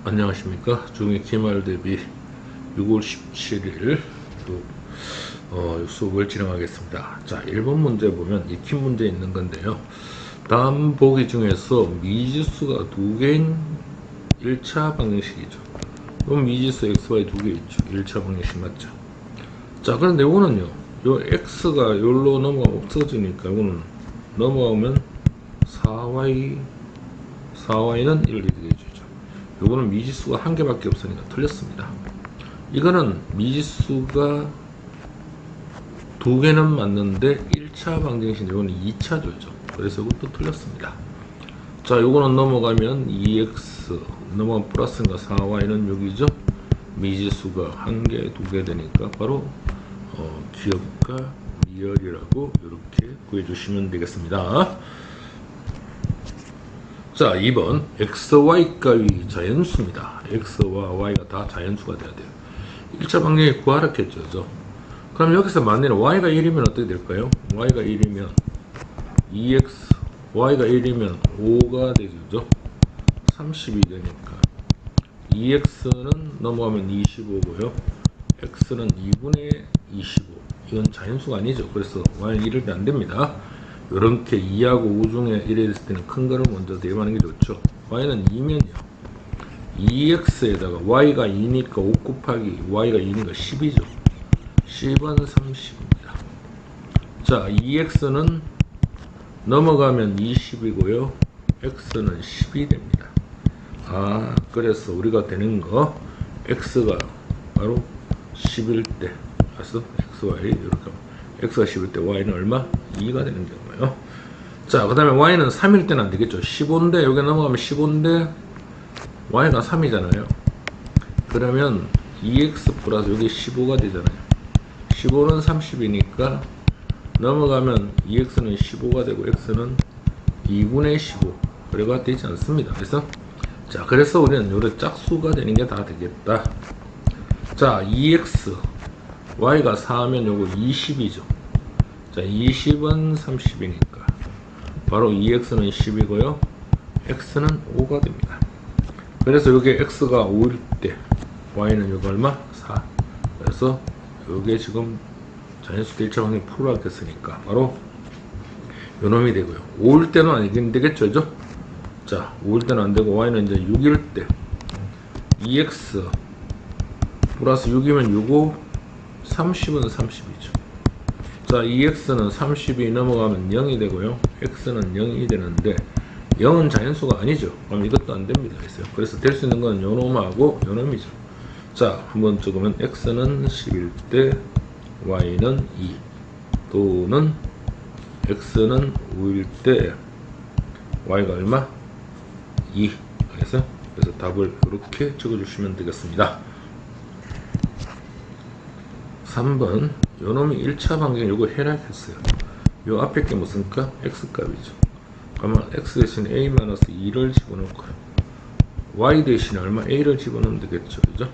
안녕하십니까. 중위 기말 대비 6월 17일 수업을 진행하겠습니다. 자, 1번 문제 보면 익힌 문제 있는 건데요. 다음 보기 중에서 미지수가 두 개인 1차 방정식이죠. 그럼 미지수 xy 두 개 있죠. 1차 방정식 맞죠? 자, 그런데 이거는요, 요 x가 여기로 넘어가면 없어지니까 이거는 넘어가면 4y는 1이 되겠죠. 요거는 미지수가 한 개밖에 없으니까 틀렸습니다. 이거는 미지수가 두 개는 맞는데 1차 방정식, 요거는 2차조죠. 그래서 이것도 틀렸습니다. 자, 요거는 넘어가면 2x, 넘어가면 플러스인가 4y는 6이죠. 미지수가 한 개, 두 개 되니까 바로 기업과 미열이라고 이렇게 구해주시면 되겠습니다. 자, 2번 xy 값이 자연수입니다. x와 y가 다 자연수가 돼야 돼요. 1차 방정식 구하라 했죠. 그럼 여기서 만약에 y가 1이면 어떻게 될까요? y가 1이면 2x, y가 1이면 5가 되죠. 30이 되니까 2x는 넘어가면 25고요. x는 2분의 25. 이건 자연수가 아니죠. 그래서 y는 1일 때 안 됩니다. 이렇게 2하고 5 중에 1이 됐을 때는 큰 거를 먼저 대입하는 게 좋죠. y는 2면요. 2x에다가 y가 2니까 5 곱하기 y가 2니까 10이죠. 10은 30입니다. 자, 2x는 넘어가면 20이고요. x는 10이 됩니다. 아, 그래서 우리가 되는 거 x가 바로 10일 때, 그래서 xy 이렇게 x가 10일 때 y는 얼마? 2가 되는 경우예요. 자, 그 다음에 y는 3일 때는 안 되겠죠. 15인데 여기 넘어가면 15인데 y가 3이잖아요. 그러면 2x 플러스 여기 15가 되잖아요. 15는 30이니까 넘어가면 2x는 15가 되고 x는 2분의 15 그래가 되지 않습니다. 그래서 우리는 요래 짝수가 되는 게 다 되겠다. 자, 2x y가 4하면 요거 20이죠. 자, 20은 30이니까 바로 2x는 10이고요. x는 5가 됩니다. 그래서 요게 x가 5일 때 y는 요거 얼마? 4. 그래서 요게 지금 자연수 1차 방정식 풀어 하겠으니까 바로 요놈이 되고요. 5일 때는 아니긴 되겠죠. 그죠? 자, 5일 때는 안 되고 y는 이제 6일 때 2x 플러스 6이면 6고 30은 30이죠. 자, 2x는 30이 넘어가면 0이 되고요. x는 0이 되는데 0은 자연수가 아니죠. 그럼 이것도 안 됩니다. 그래서 될 수 있는 건 요놈하고 요놈이죠. 자, 한번 적으면 x는 10일 때 y는 2 또는 x는 5일 때 y가 얼마? 2. 그래서 답을 이렇게 적어주시면 되겠습니다. 3번 요놈이 1차 방정식 요거 해락했어요. 요 앞에 게 무슨 값? x값이죠. 그러면 x 대신 a-2를 집어넣고 y 대신 얼마? a를 집어넣으면 되겠죠. 그죠?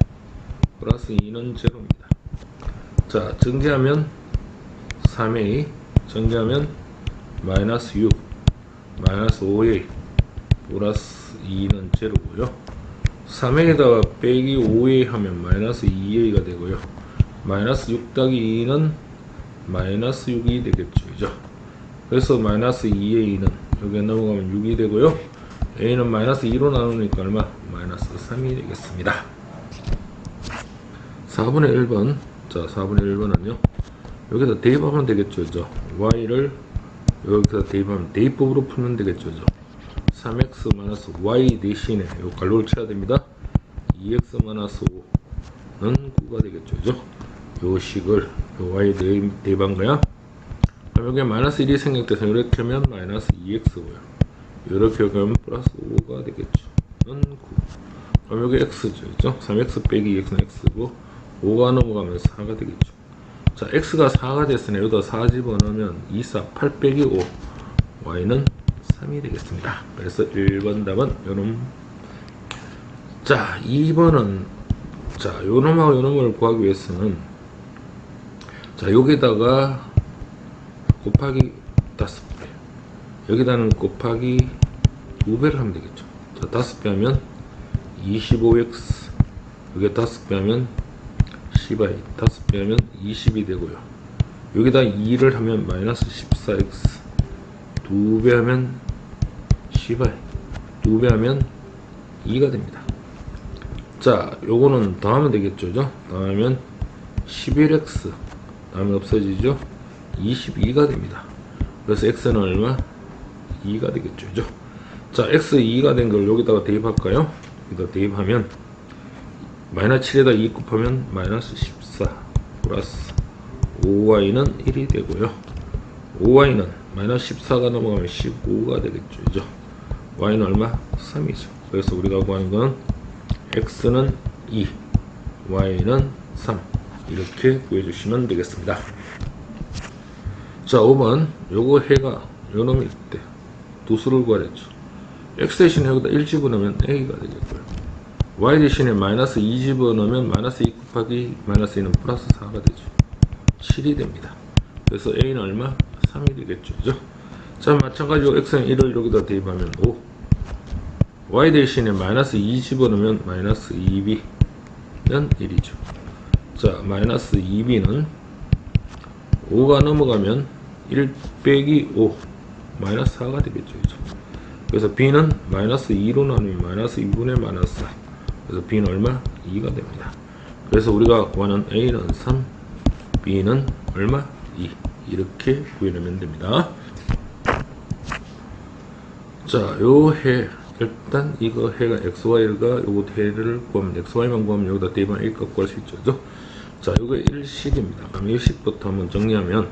플러스 2는 제로입니다. 자, 정제하면 3a, 정제하면 마이너스 6, 마이너스 5a, 플러스 2는 제로고요. 3a에다가 빼기 5a 하면 마이너스 2a가 되고요. 마이너스 6 더하기 2는 마이너스 6이 되겠죠. 그죠? 그래서 마이너스 2a는 여기에 넘어가면 6이 되고요. a는 마이너스 2로 나누니까 얼마? 마이너스 3이 되겠습니다. 4분의 1번. 자, 4분의 1번은요. 여기다 대입하면 되겠죠. 그죠? y를 여기다 대입하면 대입법으로 풀면 되겠죠. 그죠? 3x 마이너스 y 대신에 요 괄호를 쳐야 됩니다. 2x 마이너스 5는 9가 되겠죠. 그죠? 요 식을 요 y 대입한 거야. 그럼 여기에 마이너스 1이 생략돼서 이렇게 하면 마이너스 2x고요. 이렇게 하면 플러스 5가 되겠죠. 는 9. 그럼 여기 x죠. 그죠? 3x 빼기 2x는 x고 5가 넘어가면 4가 되겠죠. 자, x가 4가 됐으니 여기다 4 집어넣으면 2, 4, 8 빼기 5 y는 3이 되겠습니다. 그래서 1번 답은 요놈. 자, 2번은 자, 요놈하고 요놈을 구하기 위해서는 자, 여기다가 곱하기 5배 여기다는 곱하기 2배를 하면 되겠죠. 자, 5배 하면 25x 여기 5배 하면 10y 5배 하면 20이 되고요. 여기다 2를 하면 마이너스 14x 2배 하면 10y 2배 하면 2가 됩니다. 자, 요거는 더하면 되겠죠. 그죠? 더하면 11x 다음에 없어지죠. 22가 됩니다. 그래서 x는 얼마? 2가 되겠죠. 그죠? 자, x 2가 된 걸 여기다가 대입할까요? 여기다 대입하면 마이너스 7에다 2 곱하면 마이너스 14 플러스 5y는 1이 되고요. 5y는 마이너스 14가 넘어가면 15가 되겠죠. 그죠? y는 얼마? 3이죠. 그래서 우리가 구하는 건 x는 2, y는 3 이렇게 구해주시면 되겠습니다. 자, 5번 요거 해가 요놈이 있대. 두 수를 구하랬죠. x 대신에 여기다 1 집어넣으면 a가 되겠고요. y 대신에 마이너스 2 집어넣으면 마이너스 2 곱하기 마이너스 2는 플러스 4가 되죠. 7이 됩니다. 그래서 a는 얼마? 3이 되겠죠. 그죠? 자, 마찬가지로 x는 1을 여기다 대입하면 5, y 대신에 마이너스 2 집어넣으면 마이너스 2b는 1이죠. 자, 마이너스 2b는 5가 넘어가면 1 빼기 5 마이너스 4가 되겠죠. 그죠? 그래서 b는 마이너스 2로 나누면 마이너스 2분의 마이너스 4. 그래서 b는 얼마? 2가 됩니다. 그래서 우리가 구하는 a는 3, b는 얼마? 2. 이렇게 구해내면 됩니다. 자, 요 해 일단 이거 해가 xy가 요거 해를 구하면 xy만 구하면 여기다 대입하면 a값 구할 수 있죠. 그죠? 자, 요거 1식입니다. 그럼 1식부터 한번 정리하면,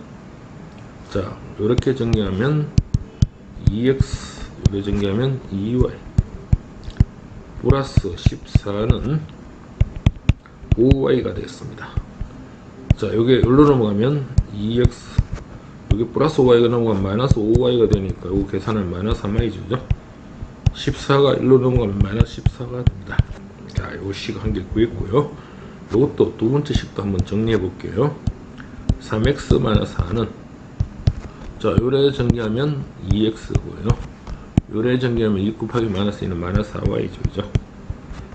자, 요렇게 정리하면 2x 요렇게 정리하면 2y 플러스 14는 5y가 되겠습니다. 자, 요게 여기로 넘어가면 2x 여기 플러스 5y가 넘어가면 마이너스 5y가 되니까 요거 계산은 마이너스 3y죠. 그죠? 14가 1로 넘어가면 마이너스 14가 됩니다. 자, 요 식 한 개 구했고요. 요것도 두 번째 식도 한번 정리해 볼게요. 3x 마이너스 4는, 자, 요래 정리하면 2x고요. 요래 정리하면 2 곱하기 마이너스 2는 마이너스 4y죠. 그죠?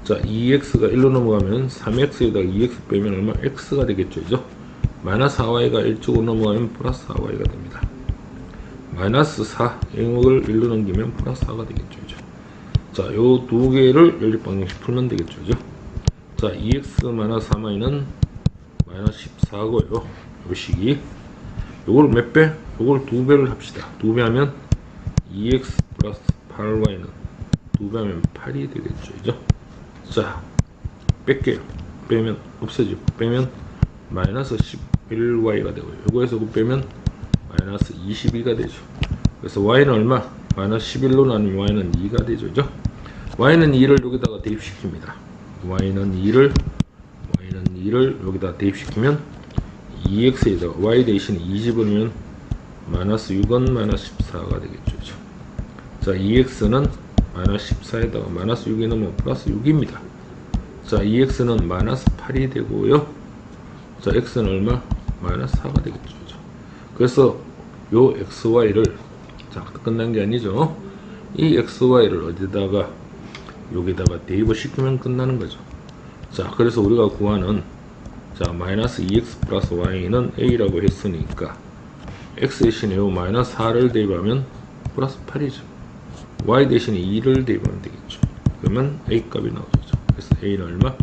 자, 2x가 1로 넘어가면 3x에다가 2x 빼면 얼마? x가 되겠죠. 그죠? 마이너스 4y가 1쪽으로 넘어가면 플러스 4y가 됩니다. 마이너스 4, 이걸 1로 넘기면 플러스 4가 되겠죠. 그죠? 자, 요 두 개를 연립방정식 풀면 되겠죠. 그죠? 자, 2x 마이너스 3y는 마이너스 14고요. 요 식이. 요걸 몇 배? 요걸 2배를 합시다. 2배 하면 2x 플러스 8y는 2배 하면 8이 되겠죠. 그죠? 자, 뺄게요. 빼면 없어지고, 빼면 마이너스 11y가 되고요. 요거에서 빼면 마이너스 22가 되죠. 그래서 y는 얼마? 마이너스 11로 나누면 y는 2가 되죠. 그죠? y는 2를 여기다가 대입시킵니다. y는 2를 여기다 대입시키면 2x에다가 y 대신 2 집어넣으면 마이너스 6은 마이너스 14가 되겠죠. 그죠? 자, 2x는 마이너스 14에다가 마이너스 6이 넘으면 플러스 6입니다. 자, 2x는 마이너스 8이 되고요. 자, x는 얼마? 마이너스 4가 되겠죠. 그죠? 그래서 요 xy를, 자, 끝난 게 아니죠. 이 xy를 어디다가 여기다가 대입을 시키면 끝나는 거죠. 자, 그래서 우리가 구하는, 자, 마이너스 2x 플러스 y는 a라고 했으니까 x 대신에 요 마이너스 4를 대입하면 플러스 8이죠. y 대신에 2를 대입하면 되겠죠. 그러면 a 값이 나오죠. 그래서 a는 얼마?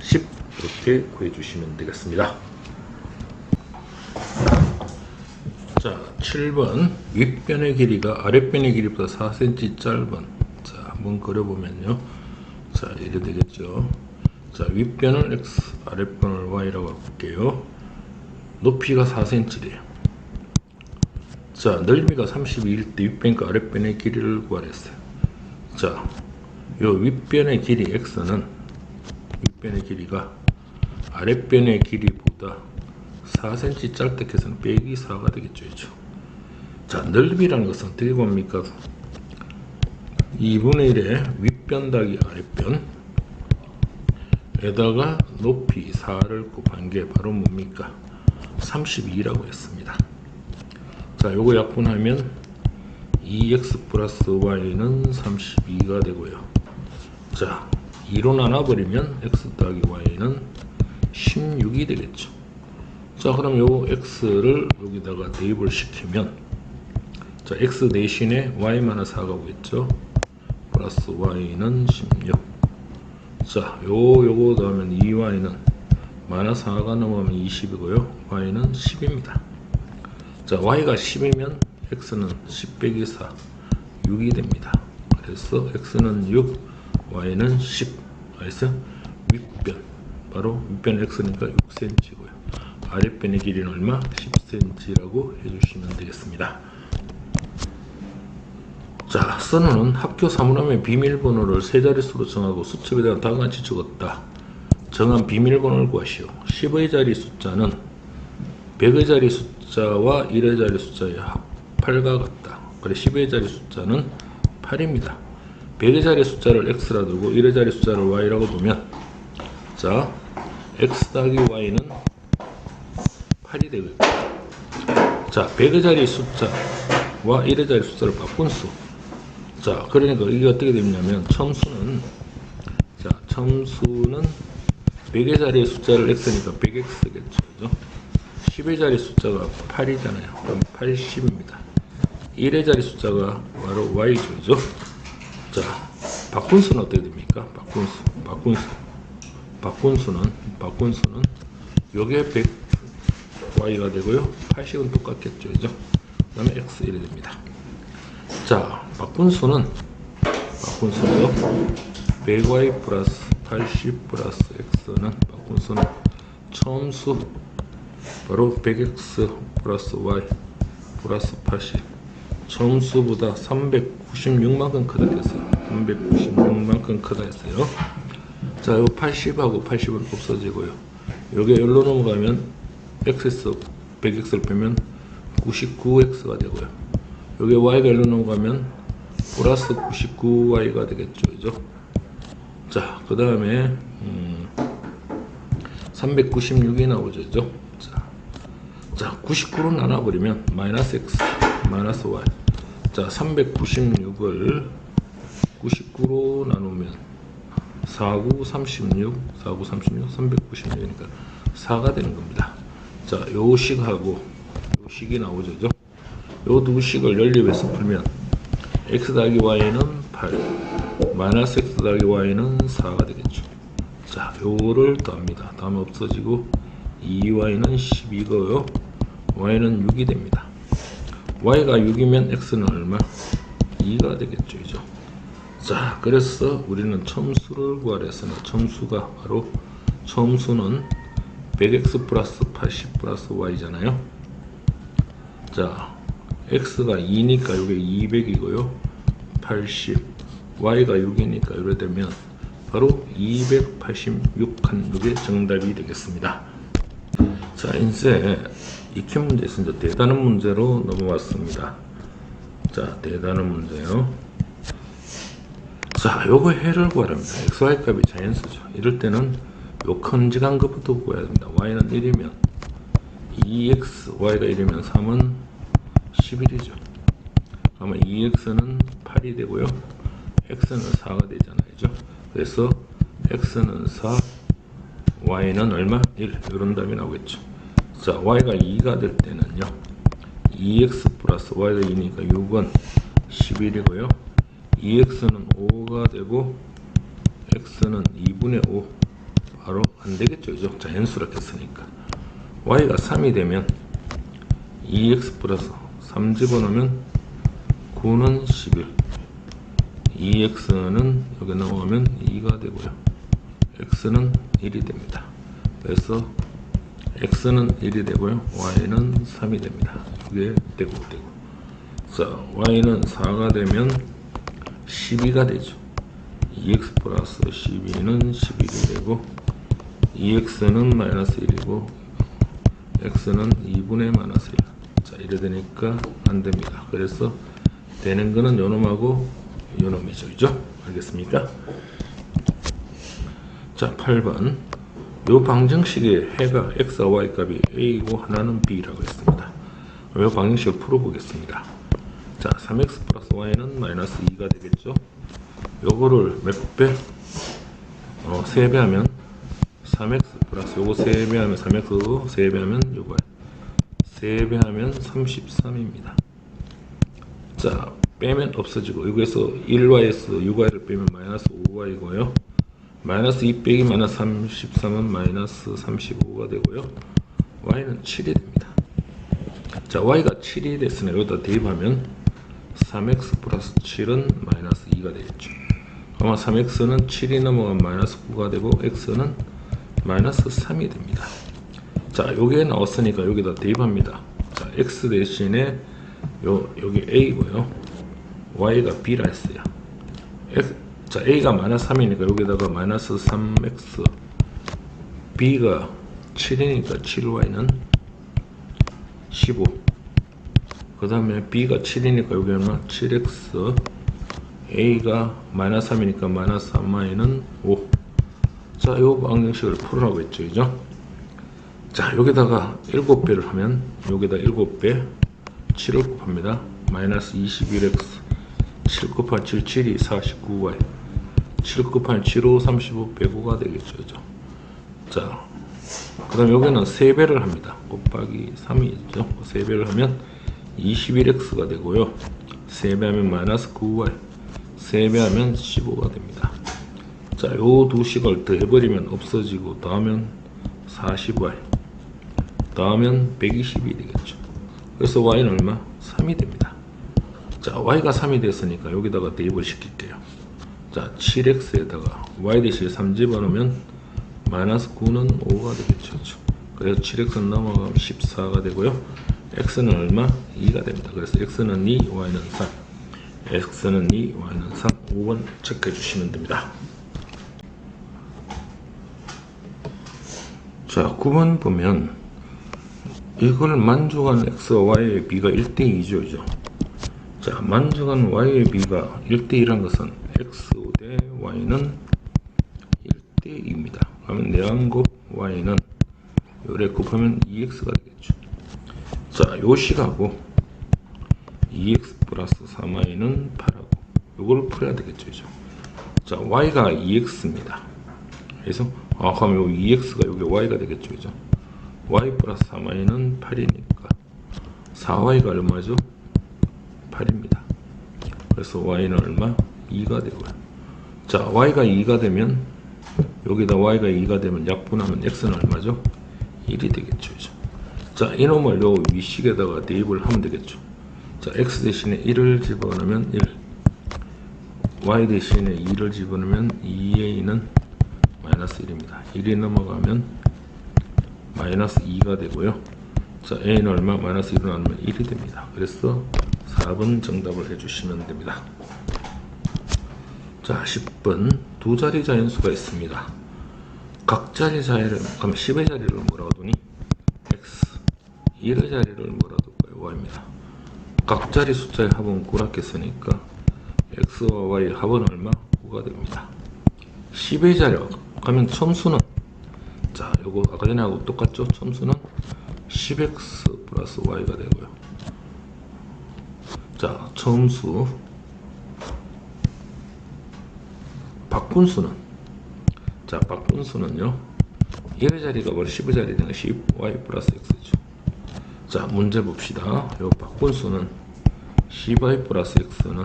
10 이렇게 구해주시면 되겠습니다. 자, 7번 윗변의 길이가 아랫변의 길이보다 4cm 짧은, 자, 한번 그려보면요. 자, 이래 되겠죠. 자, 윗변을 x, 아랫변을 y라고 할게요. 높이가 4cm래요. 자, 넓이가 32일 때 윗변과 아랫변의 길이를 구하랬어요. 자, 요 윗변의 길이 x는, 윗변의 길이가 아랫변의 길이보다 4cm 짧다 해서는 빼기 4가 되겠죠. 그죠? 자, 넓이라는 것은 어떻게 봅니까? 2분의 1의 윗변 더하기 아랫변 에다가 높이 4를 곱한 게 바로 뭡니까? 32라고 했습니다. 자, 요거 약분하면 2x 플러스 y는 32가 되고요. 자, 2로 나눠버리면 x 더하기 y는 16이 되겠죠. 자, 그럼 요 x를 여기다가 대입을 시키면, 자, x 대신에 y-4가 오겠죠. 플러스 y는 16. 자, 요거 더하면 2y는 마이너스 4가 넘어가면 20이고요. y는 10입니다. 자, y가 10이면 x는 10 빼기 4, 6이 됩니다. 그래서 x는 6, y는 10. 그래서 윗변, 바로 윗변 x니까 6cm고요. 아랫변의 길이는 얼마? 10cm라고 해주시면 되겠습니다. 자, 선우는 학교 사물함의 비밀번호를 세 자릿수로 정하고 수첩에 대한 다음과 같이 적었다. 정한 비밀번호를 구하시오. 10의 자리 숫자는 100의 자리 숫자와 1의 자리 숫자의 합할과 같다. 그래, 10의 자리 숫자는 8입니다. 100의 자리 숫자를 x라 두고 1의 자리 숫자를 y라고 두면, 자, x 더하기 y는 8이 되고요. 자, 100의 자리 숫자와 1의 자리 숫자를 바꾼 수. 자, 그러니까 이게 어떻게 되냐면, 첨수는 100의 자리의 숫자를 x니까 100x겠죠. 그죠? 10의 자리 숫자가 8이잖아요. 그럼 80입니다. 1의 자리 숫자가 바로 y죠. 그죠? 자, 바꾼수는 어떻게 됩니까? 바꾼수는 요게 100y가 되고요. 80은 똑같겠죠. 그죠? 그 다음에 x 1이 됩니다. 자, 바꾼수는 100y 플러스 80 플러스 x는 바꾼수는 처음수 바로 100x 플러스 y 플러스 80 처음수보다 396만큼 크다 했어요. 396만큼 크다 했어요. 자, 요 80하고 80은 없어지고요. 요게 여기로 넘어가면 x에서 100x를 빼면 99x가 되고요. 요게 y가 여기로 넘어가면 플러스 99y가 되겠죠. 그죠? 자, 그 다음에 396이 나오죠. 그죠? 자, 99로 나눠버리면 마이너스 x 마이너스 y. 자, 396을 99로 나누면 49, 36, 49, 36, 396이니까 4가 되는 겁니다. 자, 요 식하고 요 식이 나오죠. 요 두 식을 연립해서 풀면 x 더하기 y는 8, 마이너스 x 더하기 y는 4가 되겠죠. 자, 요거를 더합니다. 다음에 없어지고 2y는 12고요. y는 6이 됩니다. y가 6이면 x는 얼마? 2가 되겠죠. 그죠? 자, 그래서 우리는 첨수를 구하려 했으니 첨수가 바로 첨수는 100x 플러스 80 플러스 y잖아요. 자, x가 2니까 이게 200이고요. 80, y가 6이니까 이래 되면 바로 286한 이게 정답이 되겠습니다. 자, 이제 익히 문제에서 이제 대단한 문제로 넘어왔습니다. 자, 대단한 문제요. 자, 요거 해를 구하랍니다. xy 값이 자연수죠. 이럴 때는 요 큼직한 것부터 구해야 됩니다. y는 1이면 2x, y가 1이면 3은 11이죠. 그러면 2x는 8이 되고요. x는 4가 되잖아요. 그죠? 그래서 x는 4, y는 얼마? 1. 이런 답이 나오겠죠. 자, y가 2가 될 때는요. 2x 플러스 y가 2니까 6은 11이고요. 2x는 5가 되고 x는 2분의 5 바로 안 되겠죠. 그죠? 자연수라고 했으니까. y가 3이 되면 2x 플러스 3 집어넣으면 9는 11. 2x는 여기 넘어가면 2가 되고요. x는 1이 됩니다. 그래서 x는 1이 되고요. y는 3이 됩니다. 이게 되고. 자, y는 4가 되면 12가 되죠. 2x 플러스 12는 11이 되고 2x는 마이너스 1이고 x는 2분의 마이너스 1. 자, 이래 되니까 안 됩니다. 그래서 되는 거는 요놈하고 요놈이죠. 그죠? 알겠습니까? 자, 8번. 요 방정식의 해가 x와 y 값이 a이고 하나는 b라고 했습니다. 요 방정식을 풀어보겠습니다. 자, 3x 플러스 y는 마이너스 2가 되겠죠? 요거를 몇 배? 3배하면 3x 플러스 요거 3배하면 3x 3배하면 요거 3배하면 33입니다. 자, 빼면 없어지고 여기에서 1y에서 6y를 빼면 마이너스 5y고요. 마이너스 2 빼기 마이너스 33은 마이너스 35가 되고요. y는 7이 됩니다. 자, y가 7이 됐으니 여기다 대입하면 3x 플러스 7은 마이너스 2가 되겠죠. 아마 3x는 7이 넘어가면 마이너스 9가 되고 x는 마이너스 3이 됩니다. 자, 요게 나왔으니까 여기다 대입합니다. 자, x 대신에 여기 a고요. y가 b라 했어요. 자, a가 마이너스 3이니까 여기다가 마이너스 3x, b가 7이니까 7y는 15. 그 다음에 b가 7이니까 여기는 7x, a가 마이너스 3이니까 마이너스 3y는 5. 자, 요 방정식을 풀으라고 했죠, 그죠? 자, 여기다가 7배를 하면 여기다 7배 7을 곱합니다. 마이너스 21x 7 곱하기 7, 7이 49y 7 곱하기 7, 5, 35, 105가 되겠죠, 그죠? 자, 그 다음 여기는 3배를 합니다. 곱하기 3이죠. 3배를 하면 21x가 되고요. 3배하면 마이너스 9y 3배하면 15가 됩니다. 자, 요 두 식을 더 해버리면 없어지고 더하면 40y 더하면 120이 되겠죠. 그래서 y는 얼마? 3이 됩니다. 자, y가 3이 됐으니까 여기다가 대입을 시킬게요. 자, 7x에다가 y 대신에 3 집어넣으면 마이너스 9는 5가 되겠죠. 그래서 7x는 넘어가면 14가 되고요. x는 얼마? 2가 됩니다. 그래서 x는 2, y는 3. x는 2, y는 3. 5번 체크해 주시면 됩니다. 자, 9번 보면 이걸 만족한 x와 y의 b가 1대2죠. 그죠? 자, 만족한 y의 b가 1대2란 것은 x 대 y는 1대2입니다. 그러면 내항곱 y는 요래 곱하면 2x가 되겠죠. 자, 요 식하고 2x 플러스 3y는 8하고 요걸 풀어야 되겠죠. 그죠? 자, y가 2x입니다. 그래서 그럼 요 2x가 여기 y가 되겠죠. 그죠? y 플러스 3y는 8이니까 4y가 얼마죠? 8입니다. 그래서 y는 얼마? 2가 되고요. 자, y가 2가 되면 여기다 y가 2가 되면 약분하면 x는 얼마죠? 1이 되겠죠. 그죠? 자, 이놈을 요 위식에다가 대입을 하면 되겠죠. 자, x 대신에 1을 집어넣으면 1, y 대신에 2를 집어넣으면 2a는 마이너스 1입니다. 1이 넘어가면 마이너스 2가 되고요. 자, a는 얼마? 마이너스 1을 나누면 1이 됩니다. 그래서 4번 정답을 해주시면 됩니다. 자, 10번 두 자리 자연수가 있습니다. 각 자리 자리를 그럼 10의 자리를 뭐라고 두니? x, 1의 자리를 뭐라고 둘까요? y입니다. 각 자리 숫자의 합은 9라 했으니까 x와 y의 합은 얼마? 9가 됩니다. 10의 자리로 가면 첨수는 자, 요거 아까 전에 하고 똑같죠? 첨수는 10x 플러스 y가 되고요. 자, 첨수 박분수는 자, 박분수는요 1의 자리가 바로 10의 자리 되는 10y 플러스 x죠. 자, 문제 봅시다. 요 박분수는 10y 플러스 x는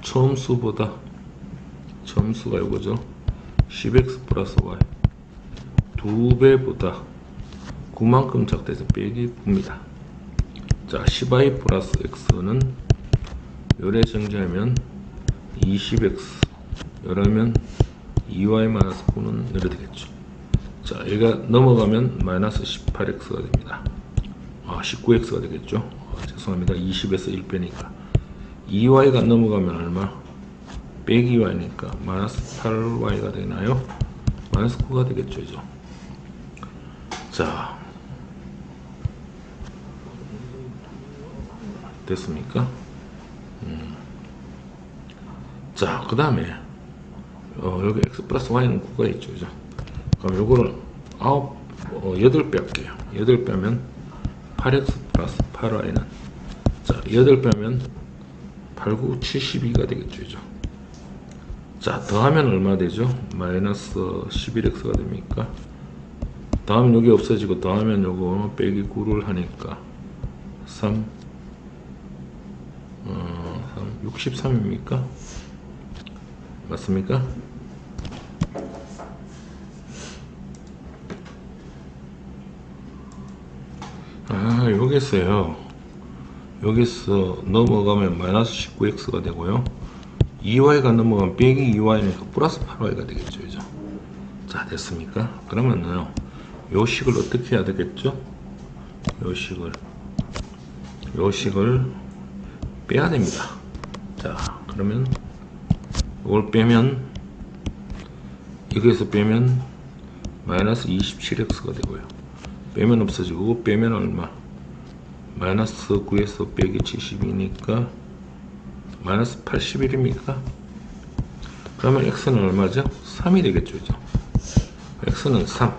첨수보다 첨수가 요거죠. 10x 플러스 y 2배보다 9만큼 작대서 빼기 9입니다. 자, 10y 플러스 x는 요래 정리하면 20x 요러면 2y 마이너스 9는 이래 되겠죠. 자, 얘가 넘어가면 마이너스 18x가 됩니다. 19x가 되겠죠. 죄송합니다. 20에서 1 빼니까 2y가 넘어가면 얼마? 빼기 y니까 마이너스 8y가 되나요? 마이너스 9가 되겠죠. 이죠. 자, 됐습니까? 자, 그 다음에 여기 x 플러스 y는 9가 있죠. 그죠? 그럼 요거를 8배 할게요. 8배 하면 8x 플러스 8y는 자, 8배 하면 8, 9, 72가 되겠죠. 그죠? 자, 더하면 얼마 되죠? 마이너스 11x가 됩니까? 다음 여기 없어지고 더하면 요거 빼기 9를 하니까 3 63입니까? 맞습니까? 여기서요. 여기서 넘어가면 마이너스 19x가 되고요. 2y가 넘어가면 빼기 2y니까 플러스 8y가 되겠죠. 그죠? 자, 됐습니까? 그러면요. 요 식을 어떻게 해야 되겠죠? 요 식을 빼야 됩니다. 자, 그러면 이걸 빼면, 이거에서 빼면 마이너스 27x가 되고요. 빼면 없어지고, 빼면 얼마? 마이너스 9에서 빼기 70이니까 마이너스 81입니까? 그러면 x는 얼마죠? 3이 되겠죠. 그죠? x는 3.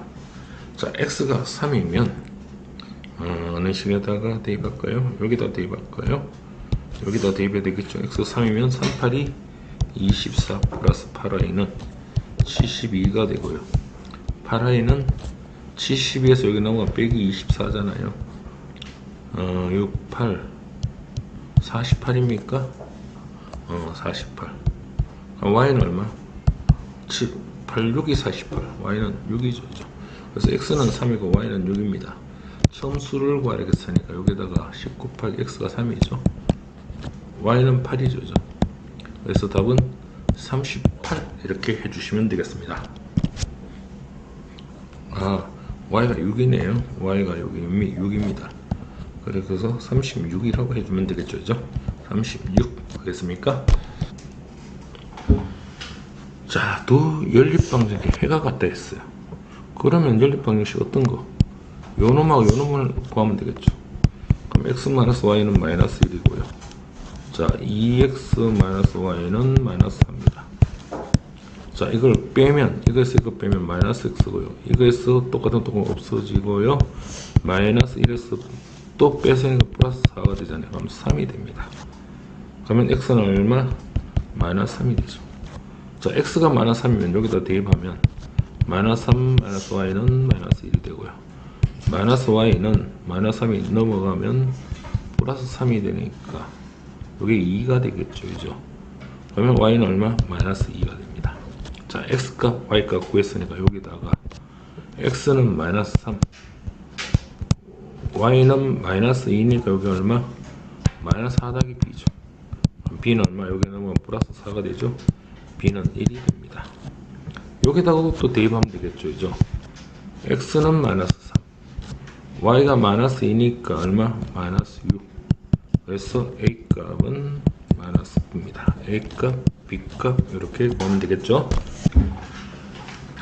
자, x가 3이면 어느 식에다가 대입할까요? 여기다 대입할까요? 여기다 대입해야 되겠죠. x 3이면 3, 8이 24 플러스 8i는 72가 되고요. 8i는 72에서 여기 넘어가 빼기 24잖아요. 6, 8, 48입니까? 48. y는 얼마? 8, 6이 48. y는 6이죠. 그래서 x는 3이고 y는 6입니다. 처음 수를 구하겠으니까 여기다가 10 곱하기 x가 3이죠. y는 8이죠. 그래서 답은 38 이렇게 해주시면 되겠습니다. y가 6이네요. y가 6입니다. 그래서 36이라고 해주면 되겠죠. 36 하겠습니까? 자, 또 연립방정식 해가 같다 했어요. 그러면 연립방정식 어떤 거? 요놈하고 요놈을 구하면 되겠죠. 그럼 x-y는 마이너스 1이고요. 자, 2x-y는 마이너스 4입니다. 자, 이걸 빼면, 이거에서 이거 빼면 마이너스 x고요. 이거에서 똑같은 또 없어지고요. 마이너스 1에서 또 빼서니까 플러스 4가 되잖아요. 그럼 3이 됩니다. 그러면 x는 얼마? 마이너스 3이 되죠. 자, x가 마이너스 3이면 여기다 대입하면 마이너스 3 마이너스 y는 마이너스 1이 되고요. 마이너스 y는 마이너스 3이 넘어가면 플러스 3이 되니까 여기 2가 되겠죠. 그죠? 그러면 y는 얼마? 마이너스 2가 됩니다. 자, x값, y값 구했으니까 여기다가 x는 마이너스 3, y는 마이너스 2니까 여기 얼마? 마이너스 4 더하기 b죠. b는 얼마? 여기 넘어가면 플러스 4가 되죠. b는 1이 됩니다. 여기다가 또 대입하면 되겠죠. 그죠? x는 마이너스 3, y가 마이너스 2니까 얼마? 마이너스 6. 그래서 a값은 마이너스 9입니다. a값, b값 이렇게 보면 되겠죠.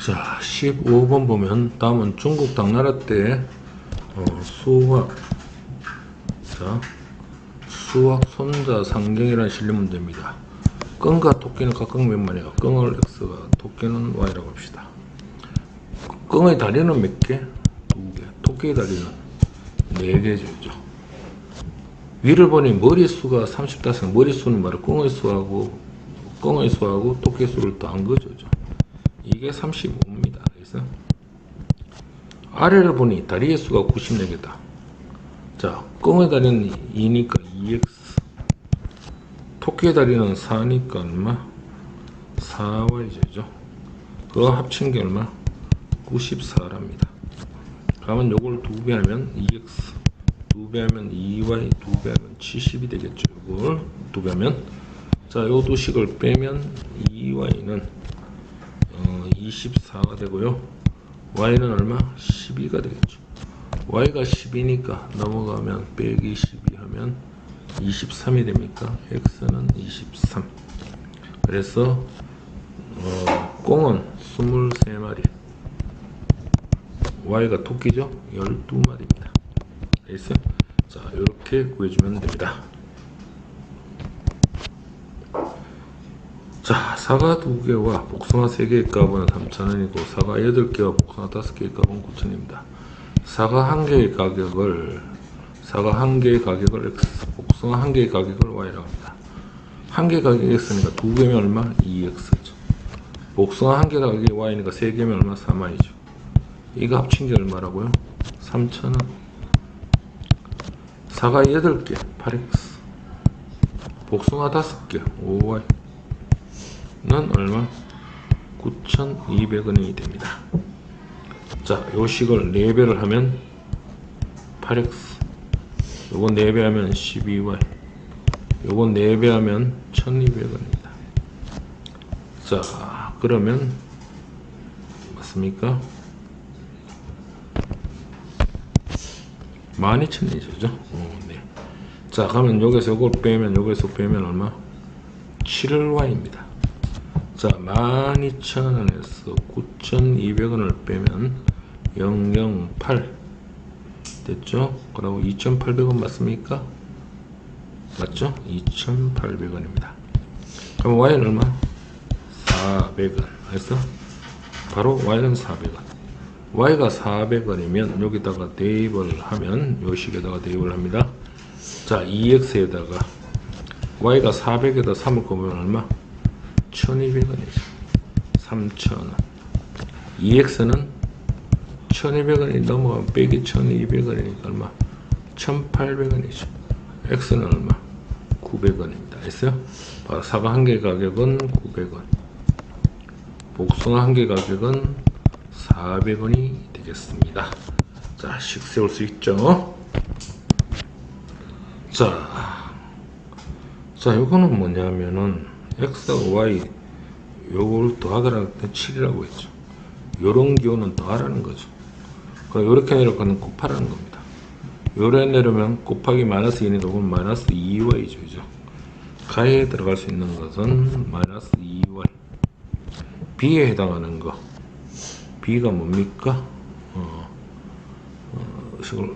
자, 15번 보면 다음은 중국 당나라 때 수학, 자, 수학 손자 상경이라는 실력 문제입니다. 끈과 토끼는 각각 몇 마리가? 끈을 x가, 토끼는 y라고 합시다. 끈의 다리는 몇 개? 2개. 토끼의 다리는 4개죠. 위를 보니 머리수가 35, 머리수는 바로 끈의 수하고 토끼의 수를 더한 거죠. 이게 35입니다. 그래서 아래를 보니 다리의 수가 94개다. 자, 꽁의 다리는 2니까 2x, 토끼의 다리는 4니까 얼마? 4y죠. 그거 합친 게 얼마? 94랍니다. 그러면 요걸 2배 하면 2x, 2배 하면 2y, 2배 하면 70이 되겠죠. 이걸 2배 하면, 자, 요 두 식을 빼면 2y는 24가 되고요. y는 얼마? 12가 되겠죠. y가 10이니까 넘어가면 빼기 12 하면 23이 됩니까? x는 23. 그래서 꽁은 23마리, y가 토끼죠? 12마리입니다. 알겠어요? 자, 이렇게 구해주면 됩니다. 자, 사과 2개와 복숭아 3개의 값은 3,000원이고 사과 8개와 복숭아 5개의 값은 9,000원입니다. 사과 1개의 가격을 x, 복숭아 1개의 가격을 y라고 합니다. 1개 가격이 x니까 2개면 얼마? 2x죠. 복숭아 한 개가 여기 y니까 3개면 얼마? 3y죠. 이거 합친 게 얼마라고요? 3,000원. 사과 8개 8x. 복숭아 5개 5y 는 얼마? 9,200원이 됩니다. 자, 요 식을 4배를 하면 8x, 요건 4배 하면 12y, 요건 4배 하면 1,200원입니다. 자, 그러면 맞습니까? 12,000원이죠. 네. 자, 그러면 여기서 요걸 빼면 여기서 빼면 얼마? 7y입니다. 자, 12,000원에서 9,200원을 빼면 008 됐죠? 그리고 2,800원 맞습니까? 맞죠? 2,800원입니다. 그럼 y는 얼마? 400원. 그래서 바로 y는 400원. y가 400원이면 여기다가 대입을 하면 요 식에다가 대입을 합니다. 자, 2x에다가 y가 400에다 3을 꼽으면 얼마? 1,200원이죠. 3,000원. 2x는 1,200원이 넘어가면 빼기 1,200원이니까 얼마? 1,800원이죠. x는 얼마? 900원입니다. 했어요? 바로 사과 한 개 가격은 900원. 복숭아 한 개 가격은 400원이 되겠습니다. 자, 식 세울 수 있죠? 자, 요거는 뭐냐면은 x하고 y 요걸 더하더라도 7이라고 했죠. 요런 기호는 더하라는 거죠. 그럼 요렇게 내려가는 곱하라는 겁니다. 요래 내려면 곱하기 마이너스 2니까 그건 마이너스 2y죠. 그죠? 가에 들어갈 수 있는 것은 마이너스 2y. b에 해당하는 거. b가 뭡니까? 식을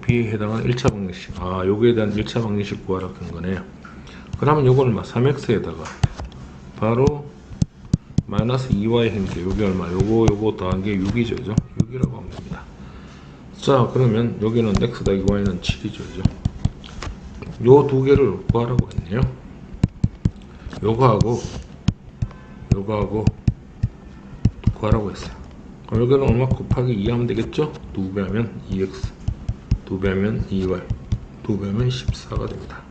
b에 해당하는 1차 방정식. 아, 요거에 대한 1차 방정식 구하라 한 거네요. 그러면 요거는 3x에다가 바로 마이너스 2y 한게 요게 얼마? 요거 더한 게 6이죠. 그죠? 6이라고 하면 됩니다. 자, 그러면 여기는 x 더하기 y는 7이죠. 그죠? 요 두 개를 구하라고 했네요. 요거하고 구하라고 했어요. 그럼 여기는 얼마 곱하기 2 하면 되겠죠? 2배 하면 2x, 2배 하면 2y, 2배 하면 14가 됩니다.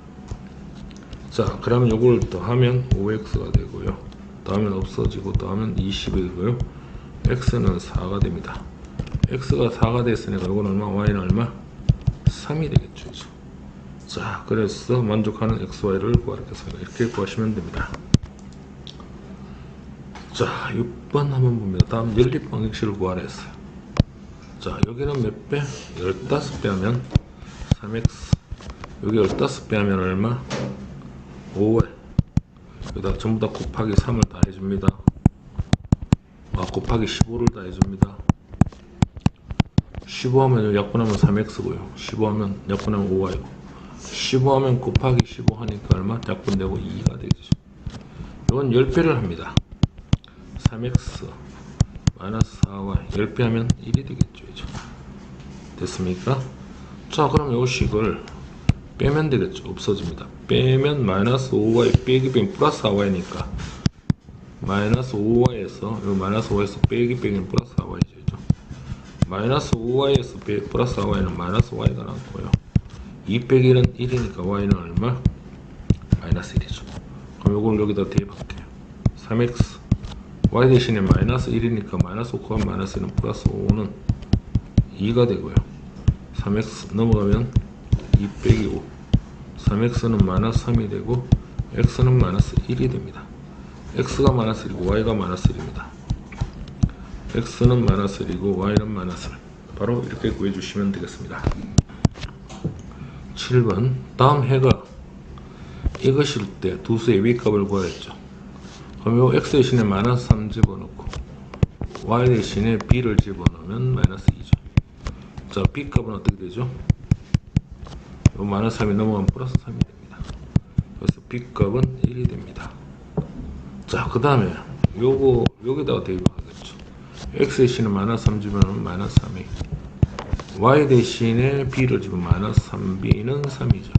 자, 그러면 요걸 더하면 5x가 되고요. 더하면 없어지고 더하면 20이고요. x는 4가 됩니다. x가 4가 됐으니까 요건 얼마? y는 얼마? 3이 되겠죠. 자, 그래서 만족하는 xy를 구하겠습니다. 이렇게 구하시면 됩니다. 자, 6번 한번 봅니다. 다음 연립 방정식을 구하라 했어요. 자, 여기는 몇 배? 15배 하면 3x. 여기 15배 하면 얼마? 5y. 여기다 전부 다 곱하기 3을 다 해줍니다. 곱하기 15를 다 해줍니다. 15하면 약분하면 3x고요. 15하면 약분하면 5y고. 15하면 곱하기 15 하니까 얼마? 약분되고 2가 되죠. 이건 10배를 합니다. 3x 마이너스 4y 10배 하면 1이 되겠죠. 됐습니까? 자, 그럼 요 식을 빼면 되겠죠. 없어집니다. 빼면 마이너스 5y 빼기 빼기 플러스 4y니까 마이너스 5y에서 요 마이너스 5에서 빼기 빼기는 플러스 4y죠. 마이너스 5y에서 플러스 4y는 마이너스 y가 나왔고요. 2 빼기 1은 1이니까 y는 얼마? 마이너스 1이죠. 그럼 요걸 여기다 대입할게요. 3x y 대신에 마이너스 1이니까 마이너스 5 곱하면 마이너스 1은 플러스 5는 2가 되고요. 3x 넘어가면 2 빼기 5 3x는 마이너스 3이 되고 x는 마이너스 1이 됩니다. x가 마이너스 1이고 y가 마이너스 1입니다. x는 마이너스 1이고 y는 마이너스 1. 바로 이렇게 구해주시면 되겠습니다. 7번 다음 해가 이것일 때 두 수의 위값을 구하였죠. 그럼 요 x 대신에 마이너스 3 집어넣고 y 대신에 b를 집어넣으면 마이너스 2죠. 자, b 값은 어떻게 되죠? 요 마이너스 3이 넘어가면 플러스 3이 됩니다. 그래서 b 값은 1이 됩니다. 자, 그 다음에 요거 여기다가 대입하겠죠. x 대신에 마이너스 3 집어넣으면 마이너스 3이, y 대신에 b를 집으면 마이너스 3b는 3이죠.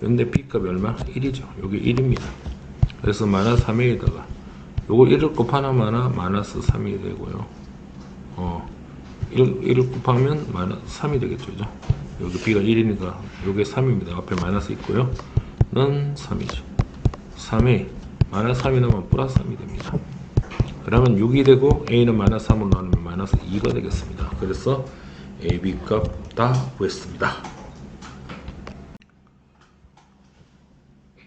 근데 b 값이 얼마? 1이죠. 여기 1입니다. 그래서 마이너스 3에다가 요거 1을 곱하나 마이너스 3이 되고요. 1을 곱하면 마이너스 3이 되겠죠. 그죠? 여기 b가 1이니까 요게 3입니다. 앞에 마이너스 있고요. 는 3이죠. 3이 마이너스 3이 나오면 플러스 3이 됩니다. 그러면 6이 되고 a는 마이너스 3으로 나누면 마이너스 2가 되겠습니다. 그래서 a, b 값 다 구했습니다.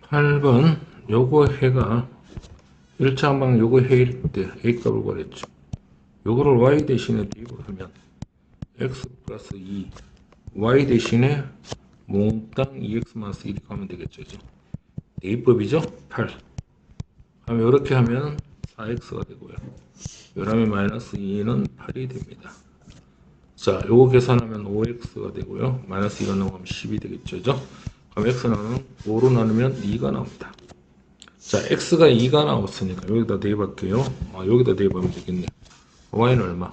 8번 요거 해가 1차 항방 요거 해일 때 a 값을 구하랬죠. 요거를 y 대신에 대입을 하면 x 플러스 2 y 대신에 몽땅 2x 마이너스 1이 가면 되겠죠. 대입법이죠. 8 하면 이렇게 하면 4x가 되고요. 요라면 마이너스 2는 8이 됩니다. 자, 요거 계산하면 5x가 되고요. 마이너스 2가 나오면 10이 되겠죠. 그럼 x는 5로 나누면 2가 나옵니다. 자, x가 2가 나왔으니까 여기다 대입할게요. 여기다 대입하면 되겠네요. y는 얼마?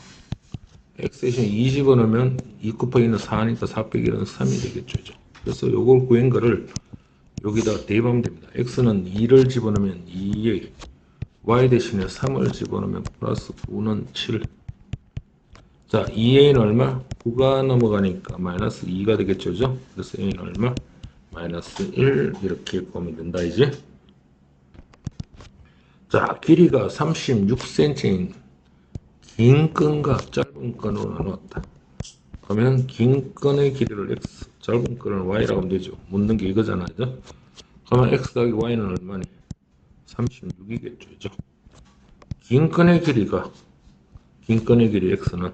x 대신 2 집어넣으면 2 곱하기는 4니까 4 빼기는 3이 되겠죠. 그래서 요걸 구한 거를 여기다 대입하면 됩니다. x는 2를 집어넣으면 2에 y 대신에 3을 집어넣으면 플러스 9는 7. 자, 2a는 얼마? 9가 넘어가니까 마이너스 2가 되겠죠. 그래서 a는 얼마? 마이너스 1 이렇게 보면 된다 이제. 자, 길이가 36cm인 긴 끈과 짧은 끈으로 나누었다. 그러면 긴 끈의 길이를 x, 짧은 끈을 y라고 하면 되죠. 묻는 게 이거잖아요. 그러면 x 더하기 y는 얼마니? 36이겠죠. 긴 끈의 길이 x는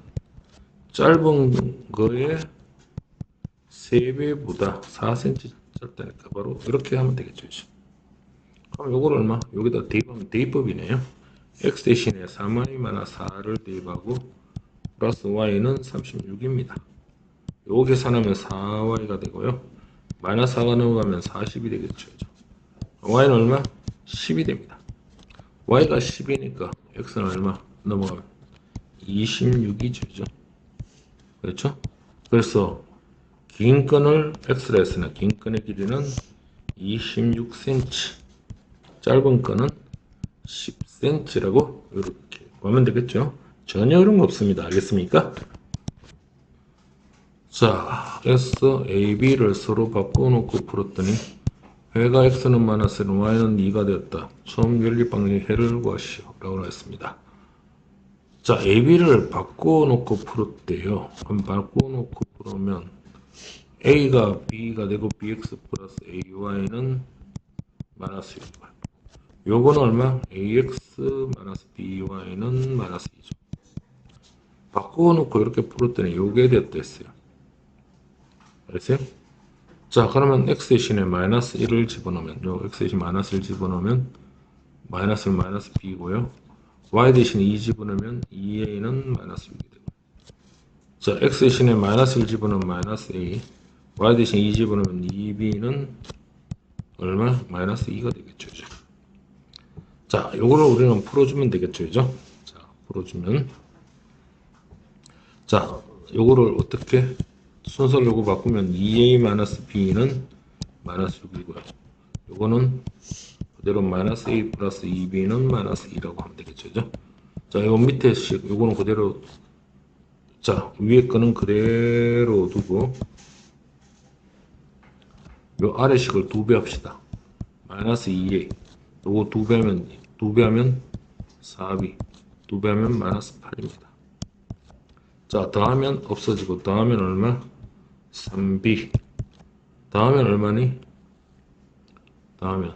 짧은 거의 3배보다 4cm 짧다니까 바로 이렇게 하면 되겠죠. 그럼 요걸 얼마? 여기다 대입하면 대입법이네요. x 대신에 3y 마이너스 4를 대입하고 플러스 y는 36입니다. 요거 계산하면 4y가 되고요. 마이너스 4가 넘어가면 40이 되겠죠. y는 얼마? 10이 됩니다. y가 10이니까 x는 얼마? 넘어가면 26이죠. 그렇죠? 그래서 긴 끈을 x로 했으나 긴 끈의 길이는 26cm, 짧은 끈은 10cm라고 이렇게 보면 되겠죠. 전혀 어려운 거 없습니다. 알겠습니까? 자, 그래서 a, b를 서로 바꿔놓고 풀었더니 회가 x는 마이너스는 y는 2가 되었다. 처음 연립방정의 해를 구하시오 라고 했습니다. 자, AB를 바꿔놓고 풀었대요. 그럼 바꿔놓고 풀으면 A가 B가 되고 BX 플러스 AY는 마이너스 6. 요거는 얼마? AX 마이너스 BY는 마이너스 2죠. 바꿔놓고 이렇게 풀었더니 요게 됐다 했어요. 알았어요? 자, 그러면 X 대신에 마이너스 1을 집어넣으면, 요 X 대신 마이너스 1 집어넣으면 마이너스는 마이너스 B고요. y 대신에 2 집어넣으면 2a는 마이너스 6이 되고, 자, x 대신에 마이너스 1 집어넣으면 마이너스 a, y 대신에 2 집어넣으면 2b는 얼마? 마이너스 2가 되겠죠. 자, 요거를 우리는 풀어주면 되겠죠. 자, 풀어주면, 자, 요거를 어떻게 순서를 요거 바꾸면 2a 마이너스 b는 마이너스 6이고요. 요거는 그대로 마이너스 a 플러스 2b는 마이너스 2라고 하면 되겠죠. 자, 요 밑에 식, 요거는 그대로, 자, 위에 거는 그대로 두고, 요 아래 식을 2배 합시다. 마이너스 2a. 요거 2배 하면 4b. 2배 하면 마이너스 8입니다. 자, 더하면 없어지고, 더하면 얼마? 3b. 더하면 얼마니? 더하면.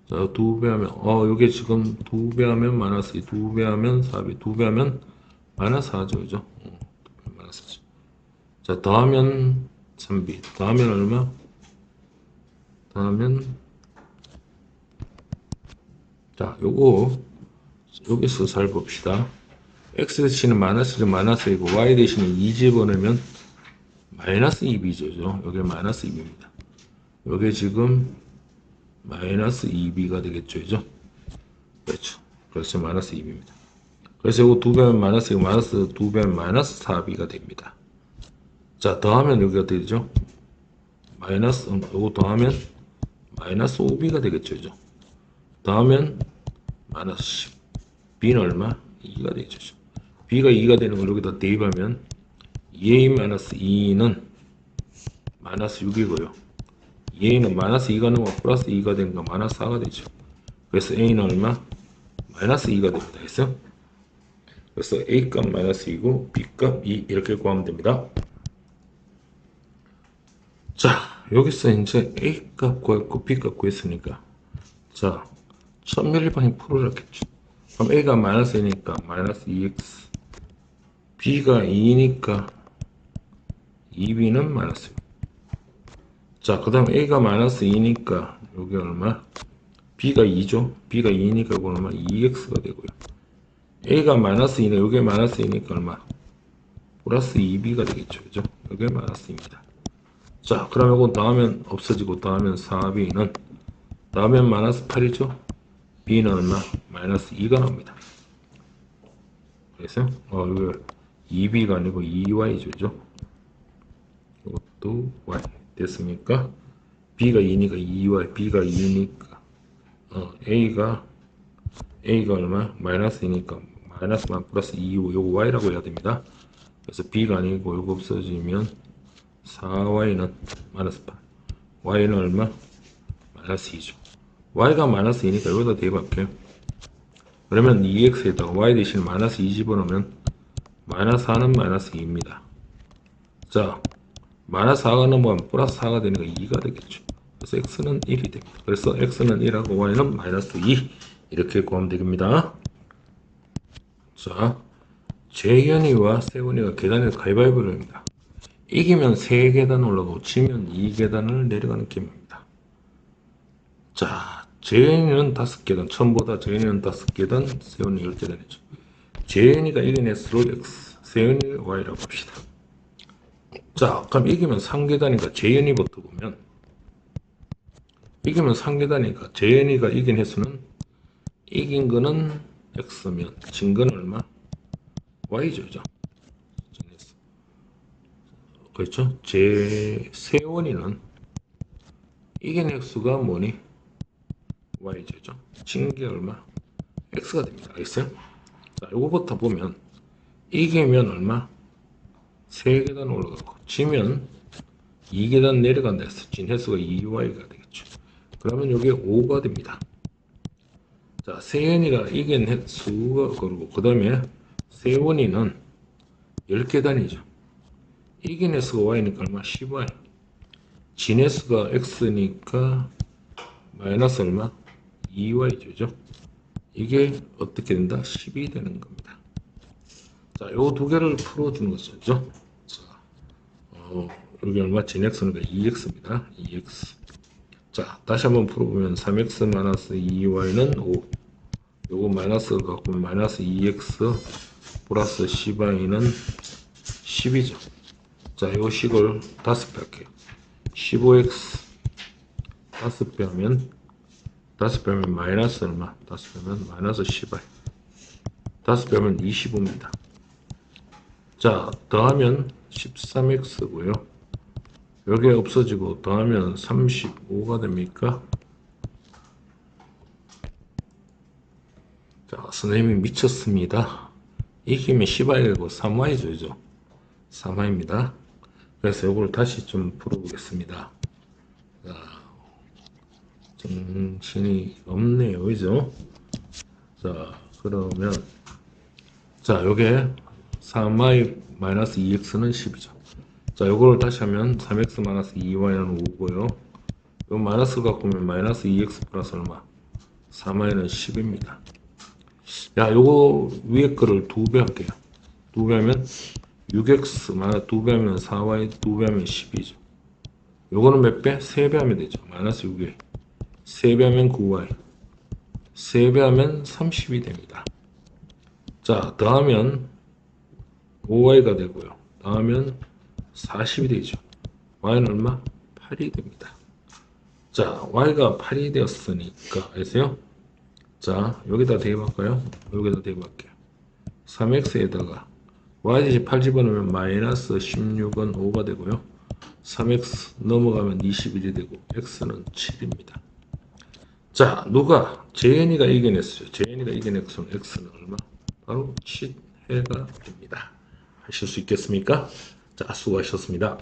자, 2배 하면, 요게 지금 2배 하면 마이너스 2, 2배 하면 4배, 2배 하면 마이너스 4죠, 그죠? 2배 마이너스 4죠. 자, 더하면 3b, 더하면 얼마? 더하면, 자, 요거, 여기서 잘 봅시다. x 대신에 마이너스 1은 마이너스 2고, y 대신에 2 집어넣으면 마이너스 2b죠, 요게 마이너스 2b입니다. 요게 지금 마이너스 2b가 되겠죠. 그렇죠. 그래서 마이너스 2b입니다. 그래서 이거 2배면 마이너스 2, 마이너스 2배면 마이너스 4b가 됩니다. 자, 더하면 여기가 되죠. 마이너스, 요거 더하면 마이너스 5b가 되겠죠. 더하면 마이너스 10. b는 얼마? 2가 되죠. b가 2가 되는 걸 여기다 대입하면 2a 마이너스 2는 마이너스 6이고요. a는 마이너스 2가 넘어 플러스 2가 되는 거 마이너스 4가 되죠. 그래서 a는 얼마? 마이너스 2가 됩니다. 했어요? 그래서 a 값 마이너스 2고 b 값 2 이렇게 구하면 됩니다. 자, 여기서 이제 a 값 구했고 b 값 구했으니까 자, 천밀방향 풀어줬겠죠. 그럼 a가 마이너스 2니까 마이너스 2x, b가 2니까 2b는 마이너스 6. 자, 그 다음 a가 마이너스 2니까 여기 얼마? b가 2죠. b가 2니까 이거 얼마? 2x가 되고요. a가 마이너스 2네. 여기 마이너스 2니까 얼마? 플러스 2b가 되겠죠. 그죠? 여기 마이너스 2입니다. 자, 그럼 이거 나오면 없어지고 나오면 4b는 나오면 마이너스 8이죠. b는 얼마? 마이너스 2가 나옵니다. 그래서 이거 2b가 아니고 2y죠. 그죠? 이것도 y 됐습니까? b가 2니까 2y, b가 2니까 a가 얼마? 마이너스 2니까 마이너스만 플러스 2고 요거 y라고 해야 됩니다. 그래서 b가 아니고 요거 없어지면 4y는 마이너스 8, y는 얼마? 마이너스 2죠. y가 마이너스 2니까 여기다 대입할게요. 그러면 2x에다가 y 대신 마이너스 2 집어넣으면 마이너스 4는 마이너스 2입니다. 자, 마이너스 4가 넘어가면 플러스 4가 되니까 2가 되겠죠. 그래서 x는 1이 됩니다. 그래서 x는 1하고 y는 마이너스 2 이렇게 구하면 되겠습니다. 자, 재현이와 세훈이가 계단에서 가위바위보를 합니다. 이기면 3계단 올라가고 지면 2계단을 내려가는 게임입니다. 자, 재현이는 5계단, 처음보다 재현이는 5계단, 세훈이 10계단이죠. 재현이가 이긴 S로 X, 세훈이 Y라고 합시다. 자, 그럼 이기면 3계단이니까 재현이부터 보면 이기면 3계단이니까 재현이가 이긴 횟수는 이긴 거는 X면 진 거는 얼마? Y죠. 그죠? 그렇죠? 세원이는 이긴 횟수가 뭐니? Y죠. 진 게 얼마? X가 됩니다. 알겠어요? 자, 요거부터 보면 이기면 얼마? 3계단 올라가고 지면 2계단 내려간다 해서 진 횟수가 2Y가 되겠죠. 그러면 여기 5가 됩니다. 자, 세연이가 이긴 횟수가 그러고 그 다음에 세원이는 10계단이죠. 이긴 횟수가 Y니까 얼마? 10Y. 진 횟수가 X니까 마이너스 얼마? 2Y죠. 이게 어떻게 된다? 10이 되는 겁니다. 자, 요 두 개를 풀어주는 거죠. 자, 여기 얼마? 진 X니까 2X입니다. 2X. 자, 다시 한번 풀어보면 3X 마이너스 2Y는 5. 요거 마이너스 갖고 마이너스 2X 플러스 10Y는 10이죠. 자, 요 식을 5배 할게요. 15X 5배 하면 마이너스 얼마? 5배 하면 마이너스 10Y. 5배 하면 25입니다. 자, 더하면 13X고요. 여기 없어지고 더하면 35가 됩니까? 자, 선생님이 미쳤습니다. 이기면 10y고 3y죠. 3y입니다. 그래서 이걸 다시 좀 풀어보겠습니다. 자, 정신이 없네요. 그죠? 자, 그러면 자, 요게 3y 마이너스 2x는 10이죠. 자, 요거를 다시 하면 3x 마이너스 2y는 5고요. 요 마이너스 갖고 오면 마이너스 2x 플러스 얼마? 3y는 10입니다. 야, 요거 위에 거를 2배 할게요. 2배 하면 6x 마이너스 2배 하면 4y 2배 하면 10이죠. 요거는 몇 배? 3배 하면 되죠. 마이너스 6에 3배 하면 9y 3배 하면 30이 됩니다. 자, 더하면 5y가 되고요. 더하면 40이 되죠. y는 얼마? 8이 됩니다. 자, y가 8이 되었으니까 아세요? 자, 여기다 대입할까요? 여기다 대입할게요. 3x에다가 y 대신 8 집어넣으면 마이너스 16은 5가 되고요. 3x 넘어가면 21이 되고 x는 7입니다. 자, 누가 재현이가 이겨냈어요. 재현이가 이겨낸 x는 얼마? 바로 7회가 됩니다. 하실 수 있겠습니까? 자, 수고하셨습니다.